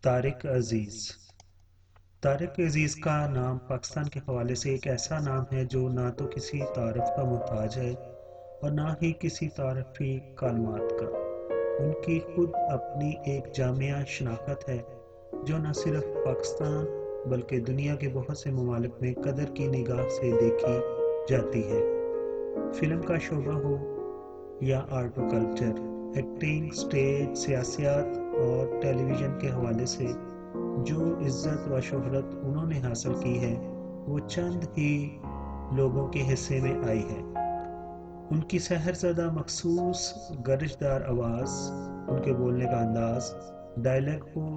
طارق عزیز۔ طارق عزیز کا نام پاکستان کے حوالے سے ایک ایسا نام ہے جو نہ تو کسی تعارف کا محتاج ہے اور نہ ہی کسی تعارفی کلمات کا۔ ان کی خود اپنی ایک جامع شناخت ہے جو نہ صرف پاکستان بلکہ دنیا کے بہت سے ممالک میں قدر کی نگاہ سے دیکھی جاتی ہے۔ فلم کا شعبہ ہو یا آرٹ و کلچر، ایکٹنگ، سٹیج، سیاسیات اور ٹیلی ویژن کے حوالے سے جو عزت و شہرت انہوں نے حاصل کی ہے وہ چند ہی لوگوں کے حصے میں آئی ہے۔ ان کی سحر زدہ مخصوص گرجدار آواز، ان کے بولنے کا انداز، ڈائلیگ ہو،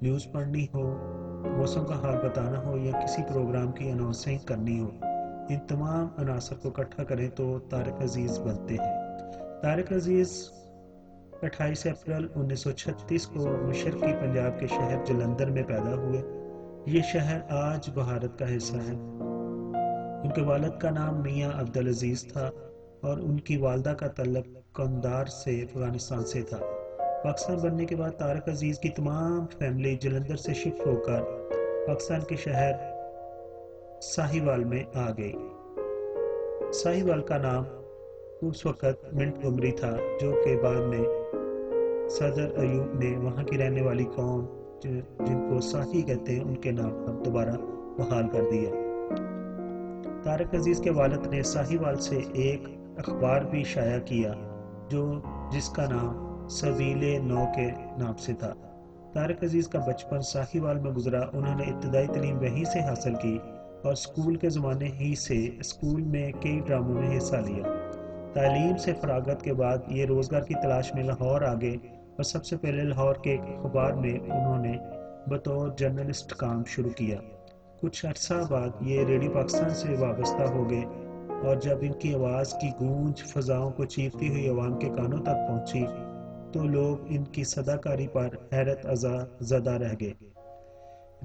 نیوز پڑھنی ہو، موسم کا حال بتانا ہو یا کسی پروگرام کی اناؤنسنگ کرنی ہو، ان تمام عناصر کو اکٹھا کریں تو طارق عزیز بنتے ہیں۔ طارق عزیز 28 اپریل 1936 کو مشرقی پنجاب کے شہر جلندھر میں پیدا ہوئے۔ یہ شہر آج بھارت کا حصہ ہے۔ ان کے والد کا نام میاں عبدالعزیز تھا اور ان کی والدہ کا تعلق قندھار سے افغانستان سے تھا۔ پاکستان بننے کے بعد طارق عزیز کی تمام فیملی جلندھر سے شفٹ ہو کر پاکستان کے شہر ساہیوال میں آ گئی۔ ساہیوال کا نام اس وقت منٹگمری تھا جو کہ بعد میں صدر ایوب نے وہاں کی رہنے والی قوم جن کو ساہی کہتے ہیں ان کے نام پر دوبارہ بحال کر دیا۔ طارق عزیز کے والد نے ساہیوال سے ایک اخبار بھی شائع کیا جس کا نام سبیل نو کے نام سے تھا۔ طارق عزیز کا بچپن ساہیوال میں گزرا۔ انہوں نے ابتدائی تعلیم وہیں سے حاصل کی اور اسکول کے زمانے ہی سے اسکول میں کئی ڈراموں میں حصہ لیا۔ تعلیم سے فراغت کے بعد یہ روزگار کی تلاش میں لاہور آ گئے اور سب سے پہلے لاہور کے ایک اخبار میں انہوں نے بطور جرنلسٹ کام شروع کیا۔ کچھ عرصہ بعد یہ ریڈیو پاکستان سے وابستہ ہو گئے اور جب ان کی آواز کی گونج فضاؤں کو چیرتی ہوئی عوام کے کانوں تک پہنچی تو لوگ ان کی صداکاری پر حیرت زدہ رہ گئے۔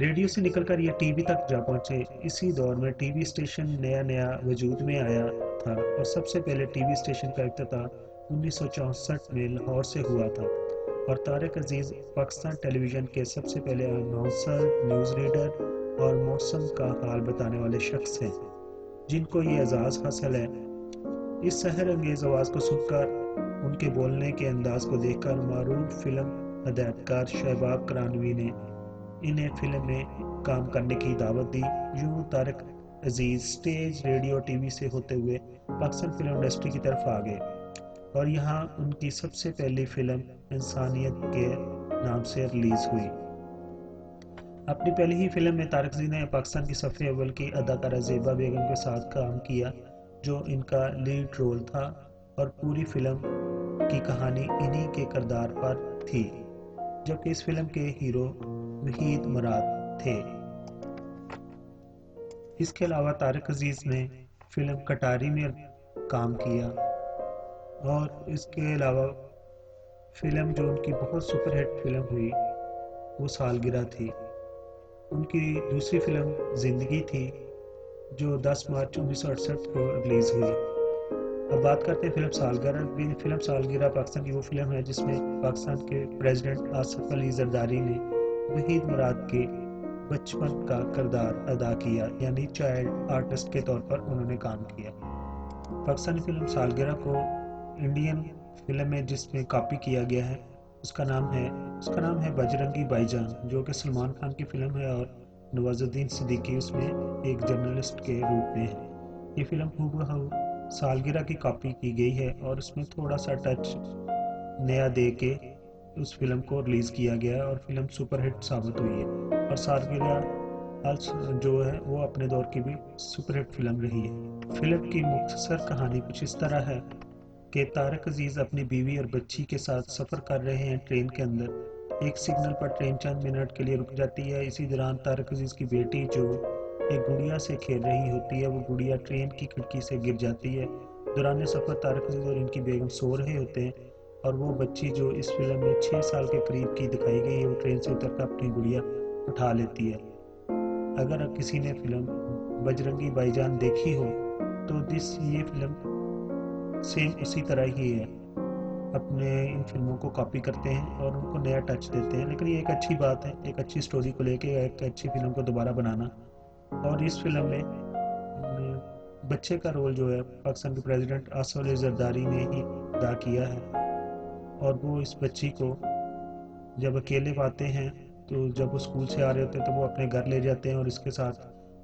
ریڈیو سے نکل کر یہ ٹی وی تک جا پہنچے۔ اسی دور میں ٹی وی اسٹیشن نیا وجود میں آیا تھا اور سب سے پہلے ٹی وی اسٹیشن کا افتتاح 1964 میں لاہور سے ہوا تھا اور طارق عزیز پاکستان ٹیلی ویژن کے سب سے پہلے اناؤنسر، نیوز ریڈر اور موسم کا حال بتانے والے شخص ہیں جن کو یہ اعزاز حاصل ہے۔ اس سحر انگیز آواز کو سن کر، ان کے بولنے کے انداز کو دیکھ کر معروف فلم ہدایتکار شہباب کرانوی نے انہیں فلم میں کام کرنے کی دعوت دی۔ یوں طارق عزیز سٹیج، ریڈیو، ٹی وی سے ہوتے ہوئے پاکستان فلم انڈسٹری کی طرف آ گئے اور یہاں ان کی سب سے پہلی فلم انسانیت کے نام سے ریلیز ہوئی۔ اپنی پہلی ہی فلم میں طارق عزیز نے پاکستان کی صف اول کی اداکارہ زیبا بیگم کے ساتھ کام کیا جو ان کا لیڈ رول تھا اور پوری فلم کی کہانی انہی کے کردار پر تھی، جبکہ اس فلم کے ہیرو وحید مراد تھے۔ اس کے علاوہ طارق عزیز نے فلم کٹاری میں کام کیا اور اس کے علاوہ فلم جو ان کی بہت سپر ہٹ فلم ہوئی وہ سالگرہ تھی۔ ان کی دوسری فلم زندگی تھی جو 10 مارچ 1968 کو ریلیز ہوئی۔ اب بات کرتے ہیں فلم سالگرہ۔ فلم سالگرہ پاکستان کی وہ فلم ہے جس میں پاکستان کے پریزیڈنٹ آصف علی زرداری نے وحید مراد کے بچپن کا کردار ادا کیا، یعنی چائلڈ آرٹسٹ کے طور پر انہوں نے کام کیا۔ پاکستانی فلم سالگرہ کو انڈین فلم میں جس میں کاپی کیا گیا ہے اس کا نام ہے بجرنگی بھائی جان، جو کہ سلمان خان کی فلم ہے اور نواز الدین صدیقی اس میں ایک جرنلسٹ کے روپ میں ہے۔ یہ فلم ہو سالگرہ کی کاپی کی گئی ہے اور اس میں تھوڑا سا ٹچ نیا دے کے اس فلم کو ریلیز کیا گیا ہے اور فلم سپر ہٹ ثابت ہوئی ہے اور سالگرہ جو ہے وہ اپنے دور کی بھی سپر ہٹ فلم رہی ہے۔ فلم کی مختصر کہانی کچھ اس طرح ہے کہ طارق عزیز اپنی بیوی اور بچی کے ساتھ سفر کر رہے ہیں ٹرین کے اندر۔ ایک سگنل پر ٹرین چند منٹ کے لیے رک جاتی ہے۔ اسی دوران طارق عزیز کی بیٹی جو ایک گڑیا سے کھیل رہی ہوتی ہے، وہ گڑیا ٹرین کی کھڑکی سے گر جاتی ہے۔ دوران سفر طارق عزیز اور ان کی بیگم سو رہے ہوتے ہیں اور وہ بچی جو اس فلم میں 6 سال کے قریب کی دکھائی گئی ہے وہ ٹرین سے اتر کر اپنی گڑیا اٹھا لیتی ہے۔ اگر کسی نے فلم بجرنگی بھائی جان دیکھی ہو تو یہ فلم سیم اسی طرح ہی ہے۔ اپنے ان فلموں کو کاپی کرتے ہیں اور ان کو نیا ٹچ دیتے ہیں، لیکن یہ ایک اچھی بات ہے، ایک اچھی سٹوری کو لے کے ایک اچھی فلم کو دوبارہ بنانا۔ اور اس فلم میں بچے کا رول جو ہے پاکستان کے پریزیڈنٹ آصف علی زرداری نے ہی ادا کیا ہے، اور وہ اس بچی کو جب اکیلے پاتے ہیں تو جب وہ اسکول سے آ رہے ہوتے ہیں تو وہ اپنے گھر لے جاتے ہیں، اور اس کے ساتھ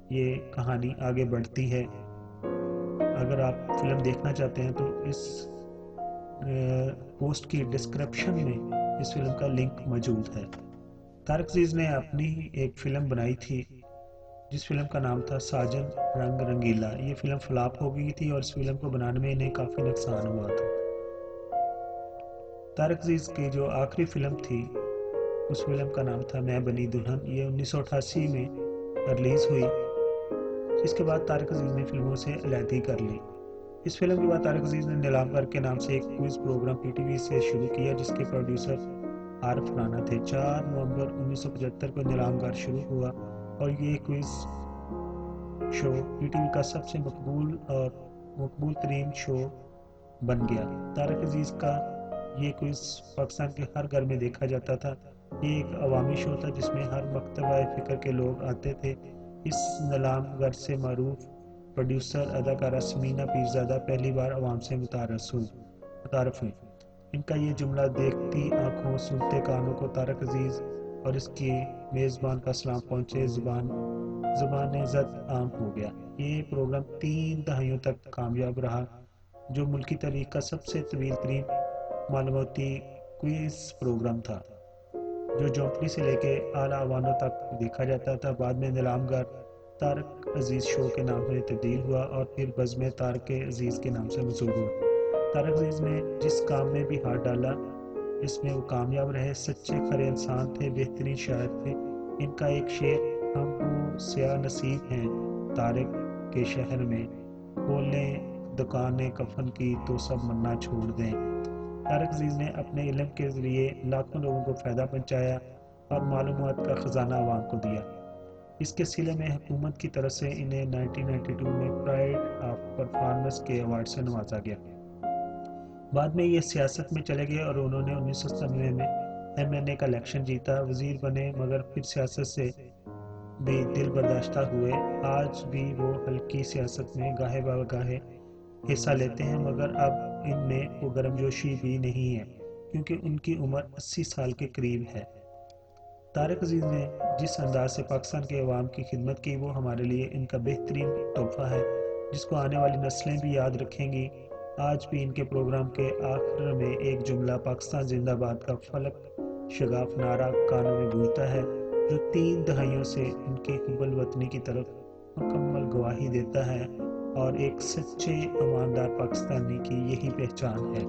یہ کہانی آگے بڑھتی ہے۔ اگر آپ فلم دیکھنا چاہتے ہیں تو اس پوسٹ کی ڈسکرپشن میں اس فلم کا لنک موجود ہے۔ طارق عزیز نے اپنی ایک فلم بنائی تھی جس فلم کا نام تھا ساجن رنگ رنگیلا۔ یہ فلم فلاپ ہو گئی تھی اور اس فلم کو بنانے میں انہیں کافی نقصان ہوا تھا۔ طارق عزیز کی جو آخری فلم تھی اس فلم کا نام تھا میں بنی دلہن، یہ 1988 میں ریلیز ہوئی۔ اس کے بعد طارق عزیز نے فلموں سے علیحدگی کر لی۔ اس فلم کے بعد طارق عزیز نے نیلام گر کے نام سے ایک quiz programme P T V سے شروع کیا جس کے پروڈیوسر عارف رانا تھے۔ 4 نومبر 1975 کو نیلام گر شروع ہوا اور یہ کوئز شو پی ٹی وی کا سب سے مقبول ترین شو بن گیا۔ طارق عزیز کا یہ کوئز پاکستان کے ہر گھر میں دیکھا جاتا تھا۔ یہ ایک عوامی شو تھا جس میں ہر مکتبہ فکر کے لوگ آتے تھے۔ اس نیلام گر سے معروف پروڈیوسر اداکارہ سمینا پیرزادہ پہلی بار عوام سے متعارف ہوئی۔ ان کا یہ جملہ دیکھتی آنکھوں سنتے کانوں کو طارق عزیز اور اس کی میزبان کا سلام پہنچے زبان زد عام ہو گیا۔ یہ پروگرام 3 دہائیوں تک کامیاب رہا، جو ملکی تاریخ کا سب سے طویل ترین معلوماتی کوئز پروگرام تھا، جو جونپلی سے لے کے اعلیٰ اوانوں تک دیکھا جاتا تھا۔ بعد میں نیلام گر طارق عزیز شو کے نام میں تبدیل ہوا اور پھر بزم طارق عزیز کے نام سے مشہور ہوا۔ طارق عزیز نے جس کام میں بھی ہاتھ ڈالا اس میں وہ کامیاب رہے، سچے کھرے انسان تھے، بہترین شاعر تھے۔ ان کا ایک شعر ہم وہ سیاہ نصیب ہیں طارق کے شہر میں، کھولیں دکانیں کفن کی تو سب مرنا چھوڑ دیں۔ طارق عزیز نے اپنے علم کے ذریعے لاکھوں لوگوں کو فائدہ پہنچایا اور معلومات کا خزانہ عوام کو دیا۔ اس کے صلے میں حکومت کی طرف سے انہیں 1992 میں پرائڈ آف پرفارمنس کے ایوارڈ سے نوازا گیا۔ بعد میں یہ سیاست میں چلے گئے اور انہوں نے 1997 میں ایم این اے کا الیکشن جیتا، وزیر بنے، مگر پھر سیاست سے بھی دل برداشتہ ہوئے۔ آج بھی وہ ہلکی سیاست میں گاہے بگاہے حصہ لیتے ہیں، مگر اب ان میں وہ گرمجوشی بھی نہیں ہے کیونکہ ان کی عمر 80 سال کے قریب ہے۔ طارق عزیز نے جس انداز سے پاکستان کے عوام کی خدمت کی وہ ہمارے لیے ان کا بہترین تحفہ ہے جس کو آنے والی نسلیں بھی یاد رکھیں گی۔ آج بھی ان کے پروگرام کے آخر میں ایک جملہ پاکستان زندہ باد کا فلک شگاف نعرہ کانوں میں گونجتا ہے، جو 3 دہائیوں سے ان کی حب الوطنی کی طرف مکمل گواہی دیتا ہے، اور ایک سچے ایماندار پاکستانی کی یہی پہچان ہے۔